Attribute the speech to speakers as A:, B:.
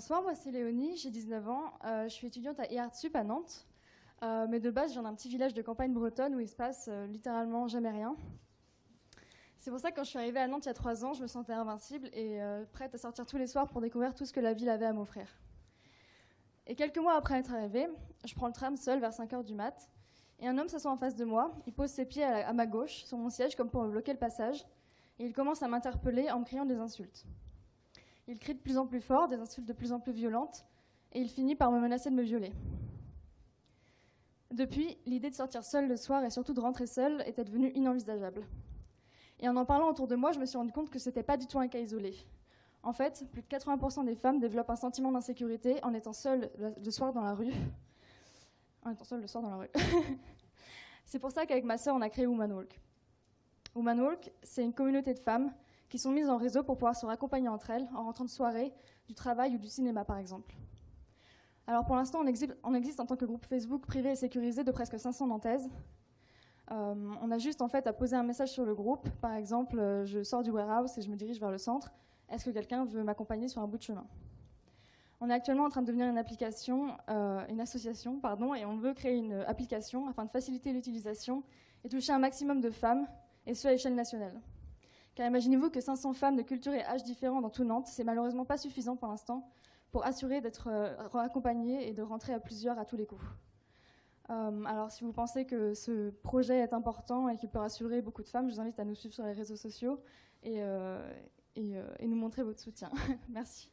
A: Bonsoir, moi c'est Léonie, j'ai 19 ans, je suis étudiante à IARTSUP à Nantes, mais de base je viens d'un petit village de campagne bretonne où il se passe littéralement jamais rien. C'est pour ça que quand je suis arrivée à Nantes il y a 3 ans, je me sentais invincible et prête à sortir tous les soirs pour découvrir tout ce que la ville avait à m'offrir. Et quelques mois après être arrivée, je prends le tram seule vers 5 h du mat, et un homme s'assoit en face de moi, il pose ses pieds à ma gauche, sur mon siège, comme pour me bloquer le passage, et il commence à m'interpeller en me criant des insultes. Il crie de plus en plus fort, des insultes de plus en plus violentes, et il finit par me menacer de me violer. Depuis, l'idée de sortir seule le soir et surtout de rentrer seule était devenue inenvisageable. Et en parlant autour de moi, je me suis rendu compte que ce n'était pas du tout un cas isolé. En fait, plus de 80% des femmes développent un sentiment d'insécurité en étant seules le soir dans la rue. C'est pour ça qu'avec ma sœur, on a créé Woman Walk. Woman Walk, c'est une communauté de femmes qui sont mises en réseau pour pouvoir se raccompagner entre elles en rentrant de soirée, du travail ou du cinéma par exemple. Alors pour l'instant, on existe en tant que groupe Facebook privé et sécurisé de presque 500 Nantaises. On a juste en fait à poser un message sur le groupe. Par exemple, je sors du warehouse et je me dirige vers le centre. Est-ce que quelqu'un veut m'accompagner sur un bout de chemin? On est actuellement en train de devenir une association, et on veut créer une application afin de faciliter l'utilisation et toucher un maximum de femmes, et ce à l'échelle nationale. Car imaginez-vous que 500 femmes de cultures et âges différents dans tout Nantes, c'est malheureusement pas suffisant pour l'instant pour assurer d'être accompagnées et de rentrer à plusieurs à tous les coups. Alors si vous pensez que ce projet est important et qu'il peut rassurer beaucoup de femmes, je vous invite à nous suivre sur les réseaux sociaux et nous montrer votre soutien. Merci.